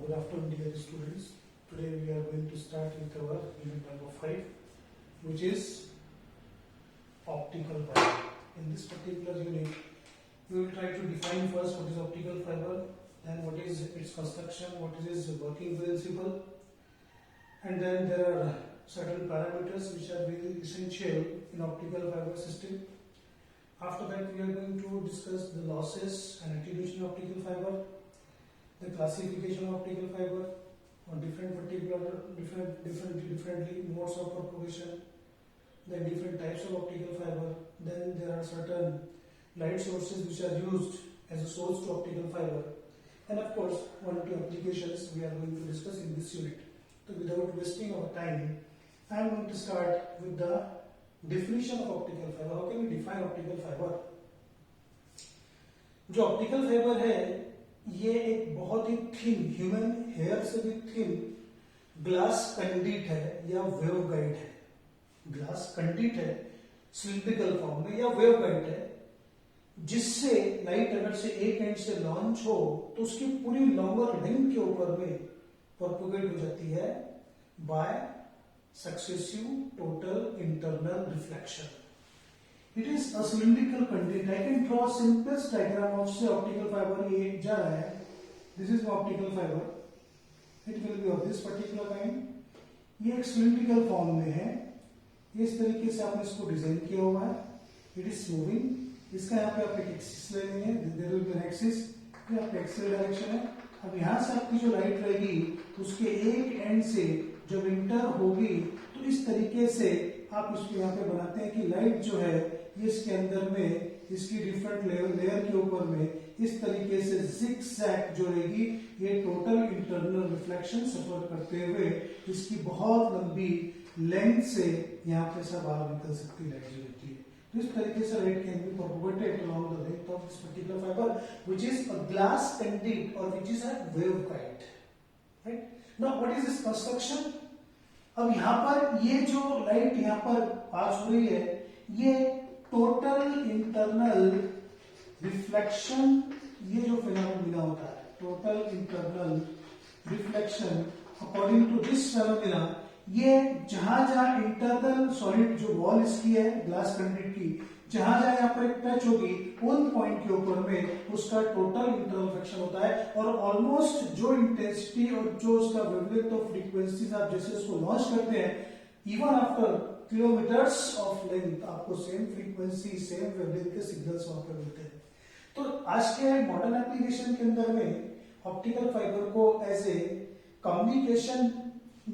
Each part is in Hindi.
Good afternoon, dear students. Today we are going to start with our unit number 5, which is optical fiber. In this particular unit, we will try to define first what is optical fiber, then what is its construction, what is its working principle, and then there are certain parameters which are very essential in optical fiber system. After that, we are going to discuss the losses and attenuation of optical fiber, the classification of optical fiber on differently modes of propagation, then different types of optical fiber. Then there are certain light sources which are used as a source to optical fiber, and of course one or two applications we are going to discuss in this unit. So without wasting our time, I am going to start with the definition of optical fiber. How can we define optical fiber? जो ऑप्टिकल फाइबर है ये एक बहुत ही थिन, ह्यूमन हेयर से भी थिन ग्लास कंडक्ट है या वेव गाइड है. ग्लास कंडक्ट है सिलिंड्रिकल फॉर्म में या वेव गाइड है, जिससे लाइट अगर से एक एंड से लॉन्च हो तो उसकी पूरी लॉन्गर लेंथ के ऊपर में प्रोपोगेट हो जाती है bye successive total internal reflection. It is a cylindrical content. I can draw simplest diagram of say optical fiber. ये जा रहा है. This is optical fiber. It will be of this particular kind. ये एक cylindrical form में है. इस तरीके से आपने इसको डिजाइन किया हुआ है. It is moving. इसका यहाँ पे आप एक एक्सिस ले लेंगे. There will be an axis. ये आपका एक्सियल डायरेक्शन है. अब यहाँ से आपकी जो लाइट रहेगी उसके एक एंड से जब इंटर होगी तो इस तरीके से आप इसको यहाँ पे बनाते हैं कि लाइट जो है ये इसके अंदर में इसकी डिफरेंट लेयर के ऊपर में इस तरीके से जिगजैग जो रहेगी ये टोटल इंटरनल रिफ्लेक्शन सफर करते हुए इसकी बहुत लंबी लेंथ से यहाँ पे सब बाहर निकल सकती लाइट जो रहती है. तो इस तरीके से light can be propagated along the length of this particular fiber, which is a glass conduit or which is a waveguide. Right? Now, what is this construction? अब यहाँ पर ये जो लाइट यहाँ पर पास हो रही है ये टोटल इंटरनल रिफ्लेक्शन, ये जो फिनोमेना होता है total internal reflection according to this phenomena, ये जहां जहां इंटरनल सॉलिड जो वॉल इसकी है ग्लास कंडक्ट की, जहां जहां यहाँ पर एक टच होगी उन पॉइंट के ऊपर में उसका टोटल इंटरनल रिफ्लेक्शन होता है. और ऑलमोस्ट जो इंटेंसिटी और जो उसका वेवलेंथ ऑफ फ्रीक्वेंसीज आप जैसे उसको लॉन्च करते हैं, even after kilometres of length आपको सेम फ्रीक्वेंसी सेम वेवलेंथ के सिग्नल्स वहां पर मिलते हैं. तो आज के मॉडर्न एप्लीकेशन के अंदर में ऑप्टिकल फाइबर को एज ए कम्युनिकेशन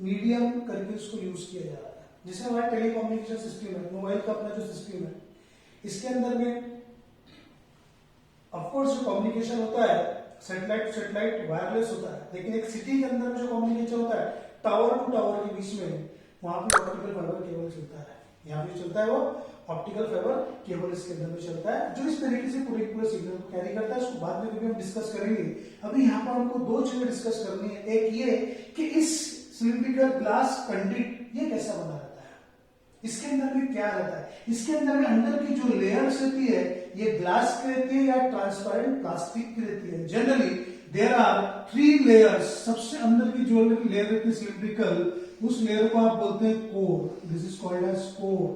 मीडियम करके उसको यूज किया जा रहा है. जैसे हमारा टेलीकम्युनिकेशन सिस्टम है, मोबाइल का अपना जो सिस्टम है, इसके अंदर में ऑफकोर्स जो कम्युनिकेशन होता है सैटेलाइट टू सैटेलाइट वायरलेस होता है, लेकिन एक सिटी के अंदर में जो कम्युनिकेशन होता है टावर टू टावर के बीच में, वहां पे ऑप्टिकल फाइबर केबल चलता है. यहाँ पे चलता है वो ऑप्टिकल फाइबर केबल इसके अंदर में चलता है जो इस तरीके से पूरे सिग्नल को कैरी करता है. उसको बाद में भी हम डिस्कस करेंगे. अभी यहाँ पर हमको दो चीजें डिस्कस करनी है. एक ये कि इस सिलिंड्रिकल ग्लास कंडक्ट ये कैसा बना रहता है, इसके अंदर में क्या रहता है, इसके अंदर में अंदर की जो लेयर्स रहती है ये ग्लास की रहती है या ट्रांसपेरेंट प्लास्टिक की रहती है. Generally there are 3 layers. सबसे अंदर की जो लेयर रहती है सिलिंड्रिकल, उस लेयर को आप बोलते हैं core. This is called as core.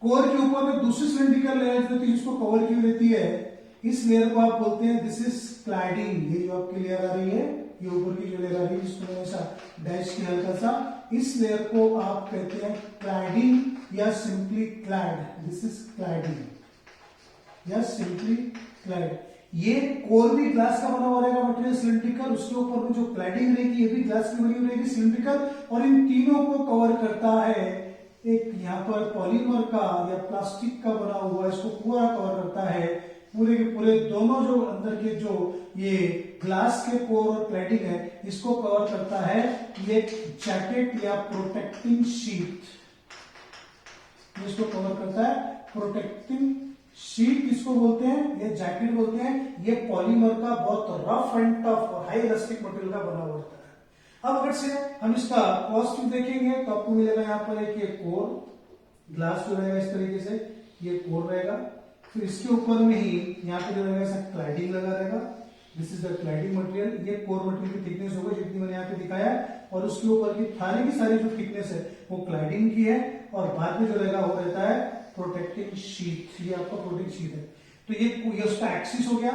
Core के ऊपर में दूसरी सिलिंड्रिकल लेयर जो होती है जिसको कवर की रहती है, इस लेयर को आप बोलते हैं दिस इज क्लैडिंग. ये जो आपकी लेयर आ रही है, ये ऊपर की जो लेयर आ रही है जिसको मैंने ऐसा डैश किया हल्का सा, इस लेयर को आप कहते हैं क्लैडिंग या simply clad. This is cladding या सिंपली क्लैड. ये कोर भी ग्लास का बना हुआ रहेगा मटेरियल सिलिंड्रिकल, उसके ऊपर में जो क्लैडिंग रहेगी ये भी ग्लास की बनी हुई रहेगी सिलिंड्रिकल, और इन तीनों को कवर करता है एक यहाँ पर पॉलीमर का या प्लास्टिक का बना हुआ, इसको पूरा कवर करता है. पूरे के पूरे दोनों जो अंदर के जो ये ग्लास के कोर और क्लैडिंग है इसको कवर करता है ये जैकेट या प्रोटेक्टिंग शीट. इसको कवर करता है प्रोटेक्टिंग शीट. किसको बोलते हैं, ये जैकेट बोलते हैं. ये पॉलीमर का बहुत रफ एंड टफ और हाई इलास्टिक मटेरियल का बना हुआ होता है. अब अगर से हम इसका कॉस्ट देखेंगे तो आपको मिलेगा यहाँ पर एक ये कोर ग्लास जो रहेगा इस तरीके से, ये कोर रहेगा. फिर इसके ऊपर में ही यहाँ पे जो रहेगा क्लैडिंग लगा रहेगा, this is the cladding material, ये कोर मटेरियल की थिकनेस होगा जितनी मैंने यहाँ पे दिखाया है, और उसके ऊपर की सारी जो थिकनेस है वो क्लाइडिंग की है, और बाद में जो रहेगा वो रहता है प्रोटेक्टिंग शीट, ये आपका प्रोटेक्टिंग शीट है। तो ये उसका एक्सिस हो गया,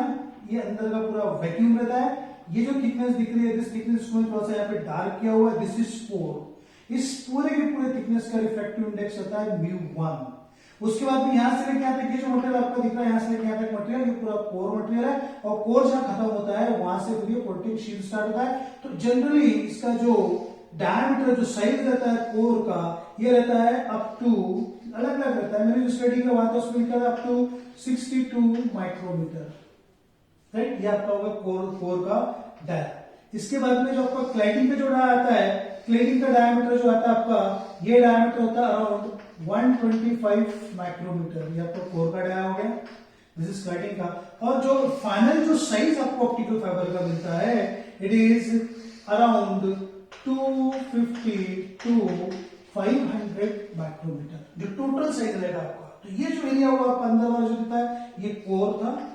ये अंदर का पूरा वैक्यूम रहता है। ये जो थिकनेस दिख रही है, दिस थिकनेस को थोड़ा सा यहाँ पे डार्क किया हुआ है, दिस इज कोर। इस पूरे के पूरे थिकनेस का रिफ्रैक्टिव इंडेक्स होता है μ1। उसके बाद में यहां से लेके यहाँ तक ये जो मटेरियल आपका दिख रहा है, यहां से लेके यहाँ तक मटेरियल, ये पूरा कोर मटेरियल है, और कोर जहां खत्म होता है वहां से फिर ये प्रोटेक्टिंग शीट स्टार्ट होता है। तो जनरली इसका जो डायमीटर, जो साइज रहता है कोर का, ये रहता है अप टू, अलग अलग रहता है, मैंने जो स्टडी किया वहां तो उसमें लिखा था अप टू 62 माइक्रोमीटर, राइट। ये आपका होगा कोर का डायमीटर। इसके बाद में जो आपका क्लाइडिंग पे जो आता है, क्लाइडिंग का डायमीटर जो आता है आपका, ये डायमीटर होता है अराउंड 125 माइक्रोमीटर, ये आपका कोर का डाया हो गया, दिस इज क्लाइडिंग का। और जो फाइनल जो साइज आपको ऑप्टिकल फाइबर का मिलता है, it is around 250 to 500 micrometre, जो टोटल साइज रहेगा आपका। तो ये जो एरिया होगा आपका अंदर वाला जो दिखता है, ये कोर था।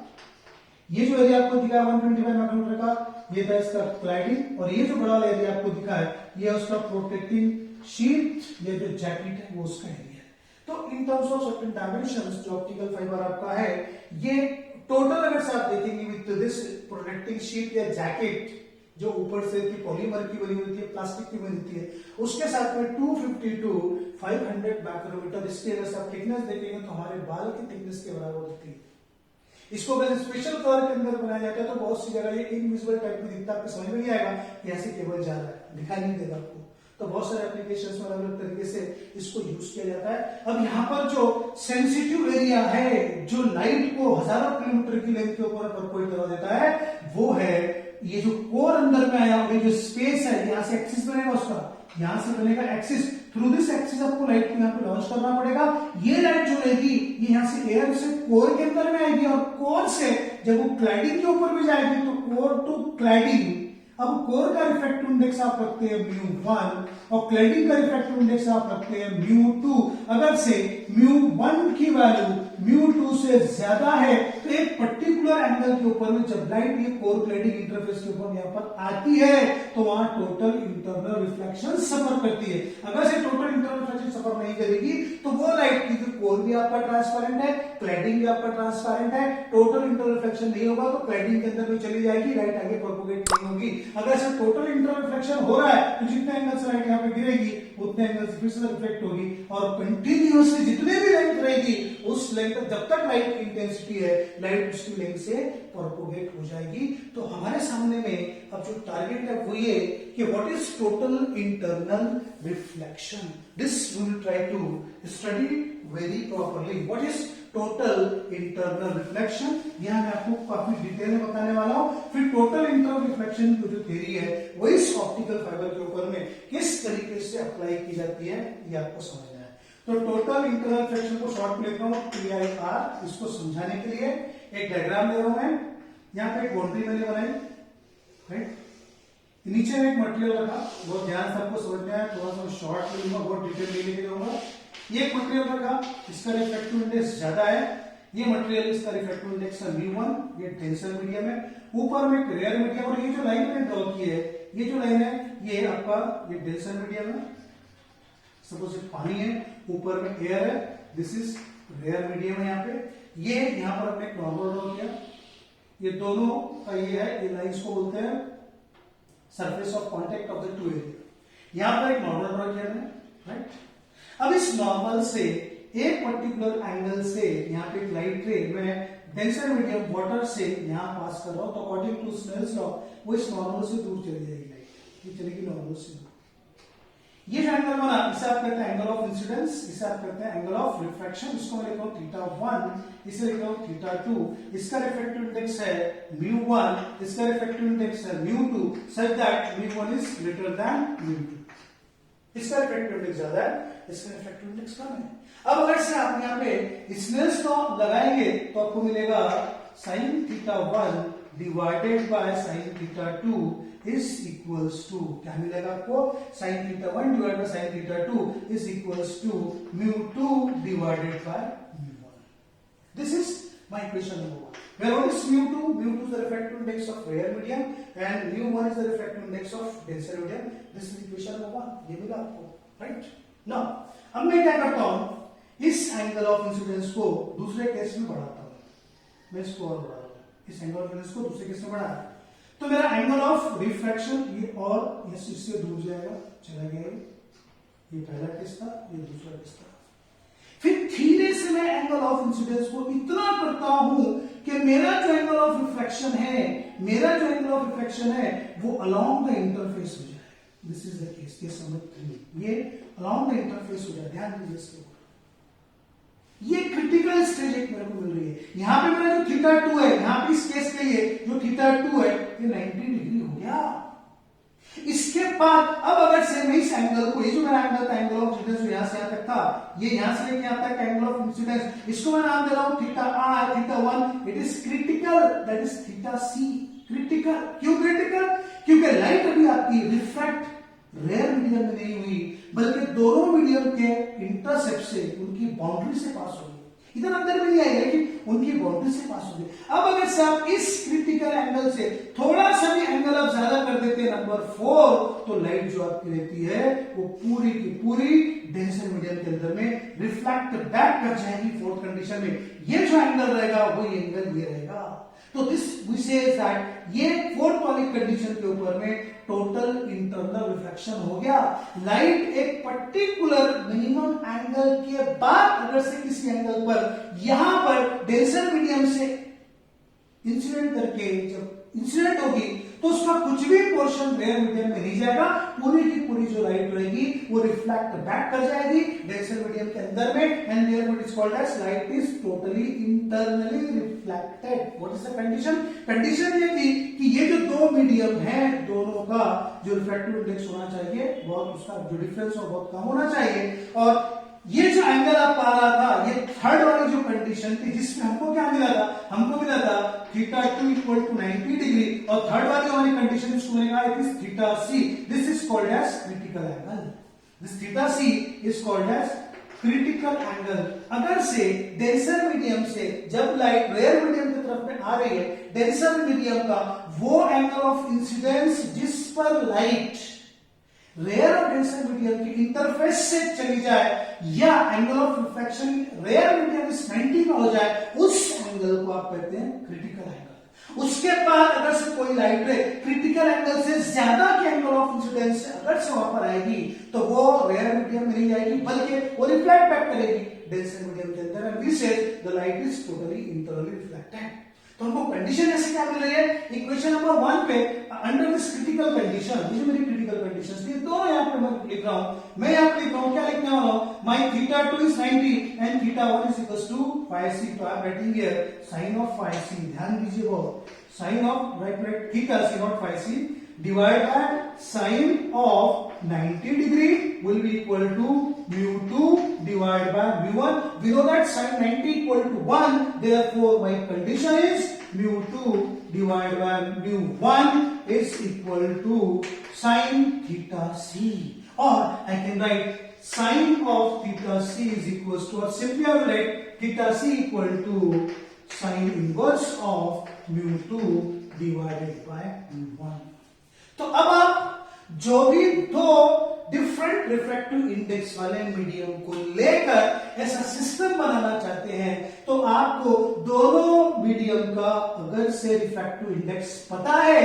ये जो एरिया आपको दिखा है 125 माइक्रोमीटर का, ये था इसका क्लाइडिंग, और ये जो बड़ा वाला एरिया आपको दिखा है, ये उसका प्रोटेक्टिंग शीट, ये जो जैकेट है वो उसका एरिया है। तो in terms of certain dimensions जो ऑप्टिकल फाइबर आपका है, ये टोटल अगर से आप देखेंगे विद दिस प्रोटेक्टिंग शीट या जैकेट जो ऊपर से पॉलीमर की बनी होती है, प्लास्टिक की बनी होती है, उसके साथ में 250 to 500 माइक्रोमीटर, इसकी अगर से आप थिकनेस देखेंगे तो हमारे बाल की थिकनेस के बराबर होती है। इसको अगर स्पेशल कलर के अंदर बनाया जाता है तो बहुत सी जगह ये इनविजिबल टाइप में दिखता है, आपको समझ में नहीं आएगा कि ऐसे केबल जा रहा है, दिखाई नहीं देगा आपको। तो बहुत सारे एप्लीकेशंस में अलग अलग तरीके से इसको यूज किया जाता है। अब यहाँ पर जो सेंसिटिव एरिया है, जो लाइट को हजारों किलोमीटर की लेंथ के ऊपर परपोर्ट करा देता है, वो है ये जो कोर अंदर में आया, ये जो स्पेस है, यहाँ से एक्सिस बनेगा उसका, यहां से बनेगा एक्सिस, थ्रू दिस एक्सिस आपको लाइट को यहाँ पे लॉन्च करना पड़ेगा। ये लाइट जो रहेगी ये यहाँ से एयर से कोर के अंदर में आएगी, और कोर से जब वो क्लाइडिंग के ऊपर भी जाएगी तो कोर टू क्लाइडिंग, अब कोर का रिफ्रैक्टिव इंडेक्स आप रखते हैं μ1 और क्लाइडिंग का रिफ्रैक्टिव इंडेक्स आप रखते हैं μ2। अगर से μ1 की वैल्यू μ2 से ज्यादा है तो एक पर्टिकुलर एंगल के ऊपर में जब लाइट ये कोर क्लाइडिंग इंटरफेस के ऊपर यहाँ पर आती है तो वहां टोटल इंटरनल रिफ्लेक्शन सफर करती है। अगर से टोटल इंटरनल रिफ्लेक्शन सफर नहीं करेगी तो वो लाइट की कोर भी आपका ट्रांसपेरेंट है, क्लाइडिंग भी आपका ट्रांसपेरेंट है, टोटल इंटरनल रिफ्लेक्शन नहीं होगा तो क्लाइडिंग के अंदर भी चली जाएगी, लाइट आगे प्रोपोगेट नहीं होगी। अगर से टोटल इंटरनल रिफ्लेक्शन हो रहा है तो जितने एंगल से लाइट यहाँ पे गिरेगी उतने एंगल से फिर से रिफ्लेक्ट होगी, और कंटिन्यूअसली जितने भी लेंथ रहेगी उस लेंथ जब तक लाइट की इंटेंसिटी है लाइट उसकी लेंथ से प्रोपोगेट हो जाएगी। तो हमारे सामने में अब जो टारगेट है वो ये कि what is total internal reflection, this we will try to study very properly. What is total internal reflection, यहां मैं आपको काफी डिटेल में बताने वाला हूं। फिर टोटल इंटरनल रिफ्लेक्शन की जो थ्योरी है वो इस ऑप्टिकल फाइबर के ऊपर में किस तरीके से अप्लाई की जाती है ये आपको समझना है। तो टोटल इंटरनल रिफ्लेक्शन को शॉर्ट में लिखता हूं TIR, इसको समझाने के लिए एक डायग्राम दे रहा हूं मैं। यहां पे एक बाउंड्री मैंने बनाई, राइट, नीचे में एक मटेरियल रखा, बहुत ध्यान से आपको समझना है, थोड़ा सा शॉर्ट में लूंगा, बहुत डिटेल में लेके जाऊंगा। ये एक मटेरियल रखा, इसका रिफ्रैक्टिव इंडेक्स ज्यादा है, ये मटेरियल इसका रिफ्रैक्टिव इंडेक्स है μ1, ये डेंसर मीडियम है, ऊपर में एक रेयर मीडियम, और ये जो लाइन मैंने ड्रॉ की है, ये जो लाइन है ये आपका ये डेंसर मीडियम है, सपोज पानी है, ऊपर में एयर है, दिस इज रेयर मीडियम है यहाँ पे। ये यहाँ पर हमने एक नॉर्मल ड्रॉ किया, ये दोनों का ये है, ये लाइंस को बोलते हैं surface of contact of the two area. यहां पर एक नॉर्मल ड्रॉ किया मैंने, राइट। अब इस नॉर्मल से एक पर्टिकुलर एंगल से यहाँ पे लाइट रे में डेंसर मीडियम वाटर से यहां पास कर रहा हूं तो अकॉर्डिंग टू स्नेल्स लॉ वो इस नॉर्मल से दूर चली जाएगी लाइट, ये चलेगी नॉर्मल से दूर। ये जो एंगल बना इसे आप कहते हैं एंगल ऑफ इंसिडेंस, इसे आप कहते हैं एंगल ऑफ रिफ्रैक्शन, इसको मैं लिखता हूं θ1, इसे लिखता हूं θ2। इसका रिफ्रैक्टिव इंडेक्स है μ1, इसका रिफ्रैक्टिव इंडेक्स है μ2, such that μ1 is greater than μ2। इसका रिफ्रैक्टिव इंडेक्स ज्यादा है, इसका रिफ्रैक्टिव इंडेक्स कम है। अब अगर से आप यहाँ पे स्नेल्स लॉ लगाएंगे तो आपको मिलेगा sin θ1 divided by sin θ2 is equals to, क्या मिलेगा आपको, sin θ1 divided by sin θ2 is equals to μ2 divided by μ1। This is my equation number 1। Well, what is mu2? Mu2 is the refractive index of rare medium and mu1 is the refractive index of denser medium. This is equation number 1. ये मिला आपको, right? Now, अब मैं क्या करता हूं, इस एंगल ऑफ इंसिडेंस को दूसरे केस में बढ़ाता हूं। मैं इसको और बढ़ा रहा हूं, इस एंगल ऑफ इंसिडेंस को दूसरे केस में बढ़ा, तो मेरा एंगल ऑफ रिफ्रैक्शन ये और ये इससे दूर जाएगा, चला गया। ये पहला केस था, ये दूसरा केस था। फिर धीरे से मैं एंगल ऑफ इंसिडेंस को इतना करता हूं कि मेरा जो एंगल ऑफ रिफ्रैक्शन है वो अलोंग द इंटरफेस हो जाए। दिस इज द केस, ये समझ 3, ये अलोंग द इंटरफेस हो जाए। ध्यान दीजिए इसके ऊपर, ये क्रिटिकल स्टेज एक मेरे को मिल रही है। यहां पे मेरा जो θ2 है, यहां पे इस केस के लिए जो θ2 है ये 90 डिग्री हो गया। इसके बाद अब अगर से मैं इस एंगल को, ये जो मेरा एंगल था एंगल ऑफ इंसिडेंस यहां से यहां तक था, ये यहां से लेके यहां तक एंगल ऑफ इंसिडेंस, इसको मैं नाम दे रहा हूं θr, θ1, it is critical, that is θc। Critical क्यों क्रिटिकल? क्योंकि लाइट अभी आपकी रिफ्रैक्ट रेयर मीडियम में नहीं हुई, बल्कि दोनों मीडियम के इंटरसेप्ट से, उनकी बाउंड्री से पास हो गई। इधर अंदर में नहीं आई, लेकिन उनकी बाउंड्री से पास हो गई। अब अगर से आप इस क्रिटिकल एंगल से थोड़ा सा भी एंगल आप ज्यादा कर देते हैं, नंबर 4, तो लाइट जो आपकी रहती है वो पूरी की पूरी डेंसर मीडियम के अंदर में रिफ्लेक्ट बैक कर जाएगी। फोर्थ कंडीशन में ये जो एंगल रहेगा वही एंगल ये रहेगा। तो दिस वी से दैट ये फोर्थ वाली कंडीशन के ऊपर में टोटल इंटरनल रिफ्लेक्शन हो गया। लाइट एक पर्टिकुलर मिनिमम एंगल के बाद अगर से किसी एंगल पर यहां पर डेंसर मीडियम से इंसिडेंट करके जब इंसिडेंट होगी तो उसका कुछ भी पोर्शन रेयर मीडियम में नहीं जाएगा, पूरी की पूरी जो लाइट रहेगी वो रिफ्लेक्ट बैक कर जाएगी डेंसर मीडियम के अंदर में, and therefore it is called as light is totally internally reflected. What is the condition? Condition ये थी कि ये जो दो मीडियम है, दोनों का जो रिफ्रैक्टिव इंडेक्स होना चाहिए बहुत, उसका जो डिफरेंस हो बहुत कम होना चाहिए। और ये जो एंगल आप पा रहा था, ये थर्ड वाली जो कंडीशन थी जिसमें हमको क्या मिला था, हमको मिला था θ2 इक्वल टू 90 डिग्री, और थर्ड वाली हमारी कंडीशन इसको मैंने कहा it is θc। This is called as critical angle. This θc is called as critical angle. अगर से डेंसर मीडियम से जब लाइट रेयर मीडियम की तरफ में आ रही है, डेंसर मीडियम का वो एंगल ऑफ इंसिडेंस जिस पर लाइट रेयर और डेंसर मीडियम के इंटरफेस से चली जाए, या angle of refraction rare medium इस 90 का हो जाए, उस एंगल को आप कहते हैं क्रिटिकल एंगल। उसके बाद अगर से कोई लाइट रे क्रिटिकल एंगल से ज्यादा के एंगल ऑफ इंसिडेंस से अगर से वहां पर आएगी तो वो रेयर मीडियम में नहीं जाएगी, बल्कि वो रिफ्लेक्ट बैक करेगी डेंसर मीडियम के अंदर, एंड वी से the light is totally internally reflected. तो हमको कंडीशन ऐसे क्या मिल रही है? इक्वेशन नंबर 1 पे अंडर दिस क्रिटिकल कंडीशन, ये जो मेरी क्रिटिकल कंडीशंस थी दोनों यहां पे मैं लिख रहा हूं। मैं यहां पे लिख रहा हूं, क्या लिखने वाला हूं, my θ2 is 90 and θ1 is equal to φc। तो I am writing here sine of φc। ध्यान दीजिए, वो sine of right θc not φc divide by sine of 90 degree will be equal to mu2 divided by mu1. We know that sin 90 equal to 1, therefore my condition is mu2 divided by mu1 is equal to sin theta c, or I can write sin of theta c is equals to, or simply I will write theta c equal to sin inverse of mu2 divided by mu1. तो अब आप जो भी दो डिफरेंट रिफ्रैक्टिव इंडेक्स वाले मीडियम को लेकर ऐसा सिस्टम बनाना चाहते हैं, तो आपको दोनों मीडियम का अगर से रिफ्रैक्टिव इंडेक्स पता है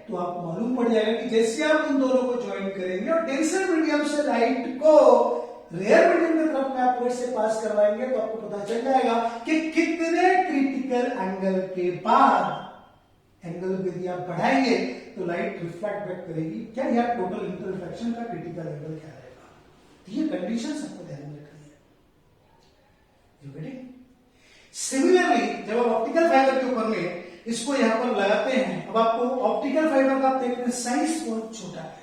तो आपको मालूम पड़ जाएगा कि जैसे आप उन दोनों को ज्वाइन करेंगे और डेंसर मीडियम से लाइट को रेयर मीडियम की तरफ में आप वर्ड से पास करवाएंगे तो आपको पता चल जाएगा कि कितने क्रिटिकल एंगल के बाद एंगल यदि आप बढ़ाएंगे तो लाइट रिफ्लेक्ट बैक करेगी। क्या यार टोटल इंटर रिफ्लेक्शन का क्रिटिकल एंगल क्या रहेगा? तो ये कंडीशन सबको ध्यान में रखनी है। You getting? सिमिलरली जब आप ऑप्टिकल फाइबर के ऊपर में इसको यहां पर लगाते हैं, अब आपको ऑप्टिकल फाइबर का आप देखते हैं साइज बहुत छोटा है,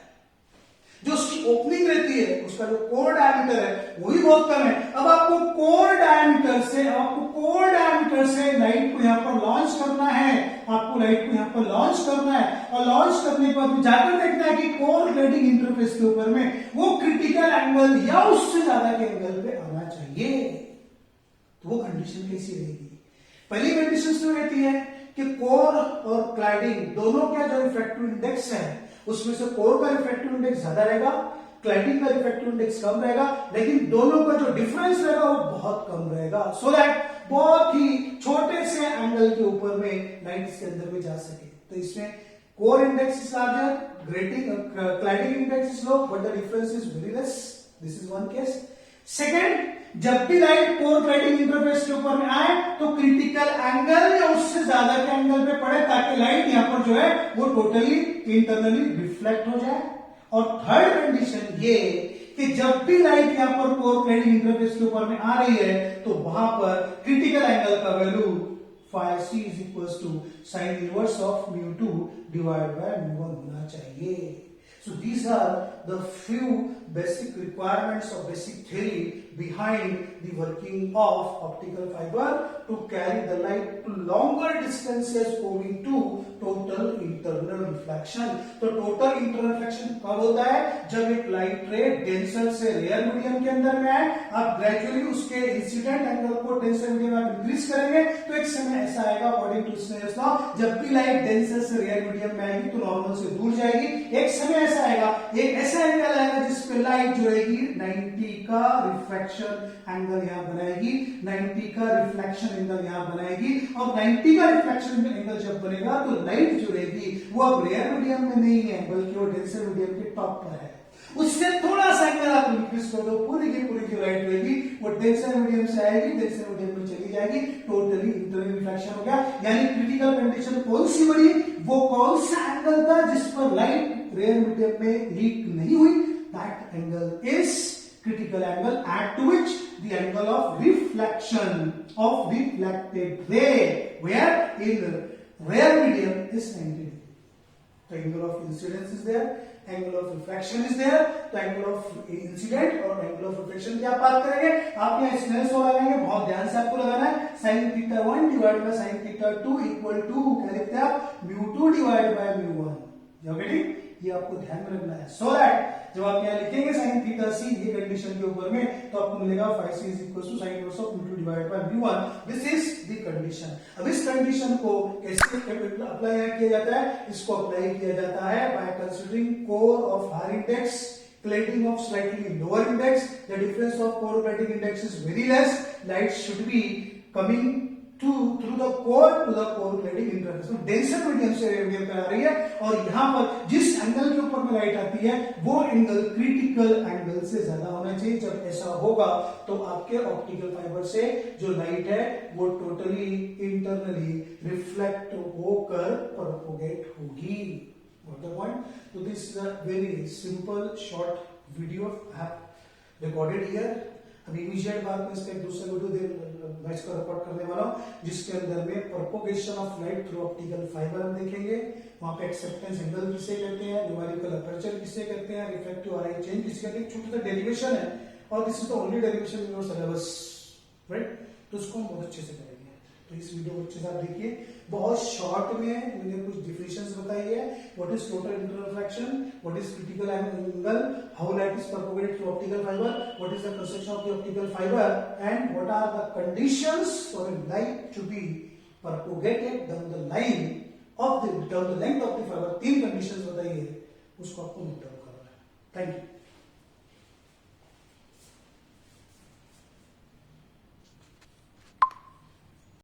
जो उसकी ओपनिंग रहती है, उसका जो कोर डायमीटर है वही बहुत कम है। अब आपको कोर डायमीटर से लाइट को यहां पर लॉन्च करना है, आपको लाइट को यहां पर लॉन्च करना है, और लॉन्च करने के बाद जाकर देखना है कि कोर ग्रेडिंग इंटरफेस के ऊपर में वो क्रिटिकल एंगल या उससे ज्यादा के एंगल पे आना चाहिए। तो वो कंडीशन कैसी रहेगी? पहली कंडीशन तो रहती है कि कोर और क्लाइडिंग दोनों का जो रिफ्रैक्टिव इंडेक्स है उसमें से कोर का रिफ्रैक्टिव इंडेक्स ज्यादा रहेगा, क्लाइडिंग का रिफ्रैक्टिव इंडेक्स कम रहेगा, लेकिन दोनों का जो डिफरेंस रहेगा वो बहुत कम रहेगा, सो दैट बहुत ही छोटे से एंगल के ऊपर में लाइट इसके अंदर में जा सके। तो इसमें core index is larger, cladding index is low, but the difference is very less. This is one case. Second, जब भी लाइट कोर क्लाइडिंग इंटरफेस के ऊपर में आए तो क्रिटिकल एंगल या उससे ज्यादा के एंगल पे पड़े ताकि लाइट यहां पर जो है वो टोटली इंटरनली रिफ्लेक्ट हो जाए। और थर्ड कंडीशन ये कि जब भी लाइट यहां पर कोर क्लाइडिंग इंटरफेस के ऊपर में आ रही है तो वहां पर क्रिटिकल एंगल का value phi c is equals to sin inverse of mu2 divided by mu1 होना चाहिए। So these are the few basic requirements or basic theory behind the working of optical fiber to carry the light to longer distances owing to total internal reflection। तो total internal reflection कब होता है? जब एक लाइट रे डेंसर से रेयर मीडियम के अंदर में आए, आप ग्रेजुअली उसके इंसिडेंट एंगल को डेंसर मीडियम में इंक्रीज करेंगे तो एक समय ऐसा आएगा अकॉर्डिंग टू स्नेल्स लॉ, जब भी लाइट डेंसर से रेयर मीडियम में आएगी तो नॉर्मल से दूर जाएगी। एक समय ऐसा आएगा, एक ऐसा एंगल आएगा जिसपे लाइट जो रहेगी 90 का रिफ्रैक्शन एंगल यहां बनाएगी, 90 का रिफ्लेक्शन एंगल यहां बनाएगी, और 90 का रिफ्लेक्शन एंगल जब बनेगा तो लाइट जो रहेगी वो अब रेयर मीडियम में नहीं है बल्कि वो डेंसर मीडियम के टॉप पर है। उससे थोड़ा सा एंगल आप इंक्रीज कर दो, पूरी की पूरी जो लाइट रहेगी वो डेंसर मीडियम से आएगी, डेंसर मीडियम में चली जाएगी, टोटली इंटरनल रिफ्लेक्शन हो गया। यानी क्रिटिकल कंडीशन कौन सी बनी? वो कौन सा एंगल था जिस पर लाइट रेयर मीडियम में लीक नहीं हुई? That angle is critical angle at which the angle of reflection of reflected ray where in rare medium is 90 degree. The angle of incidence is there, angle of refraction is there, तो angle of incident और angle of reflection की आप बात करेंगे, आप यहाँ स्नेल्स लॉ लगाएंगे, बहुत ध्यान से आपको लगाना है। sin theta 1 divided by sin theta 2 equal to क्या लिखते हैं आप? mu2 divided by mu1। You getting? ये आपको ध्यान में रखना है, so that जब आप यहाँ लिखेंगे sin थीटा c ये कंडीशन के ऊपर में तो आपको मिलेगा phi c is equals to sin inverse of mu2 divided by mu1। This is the condition. अब इस कंडीशन को कैसे अप्लाई किया जाता है? इसको अप्लाई किया जाता है by considering core of higher index, cladding of slightly lower index, the difference of core cladding index is very less, light should be coming through the core to the core cladding interface। तो डेंसर मीडियम से मीडियम पे आ रही है और यहां पर जिस एंगल के ऊपर में लाइट आती है वो एंगल क्रिटिकल एंगल से ज्यादा होना चाहिए। जब ऐसा होगा तो आपके ऑप्टिकल फाइबर से जो लाइट है वो टोटली इंटरनली रिफ्लेक्ट होकर प्रोपोगेट होगी। Got the point? So this is a very simple short video I have recorded here। अब इमीडिएट बाद में इसका एक दूसरा वीडियो मैं इसको रिकॉर्ड करने वाला हूं जिसके अंदर में propagation of light through optical fibre हम देखेंगे। वहां पे एक्सेप्टेंस एंगल किसे कहते हैं, न्यूमेरिकल अपर्चर किसे कहते हैं, रिफ्रैक्टिव आरआई चेंज किसे कहते हैं, छोटा सा डेरिवेशन है और this is the only derivation in your syllabus, right? तो उसको हम बहुत अच्छे से करेंगे। तो इस वीडियो को अच्छे से आप देखिए, बहुत शॉर्ट में मैंने कुछ डिफिनेशंस बताई है। What is total internal refraction, what is critical angle, how light is propagated through optical fibre, what is the construction of the optical fibre and what are the conditions for light to be propagated down the line of the down the length of the fibre. तीन कंडीशंस बताई है, उसको आपको नोट डाउन करना है। Thank you.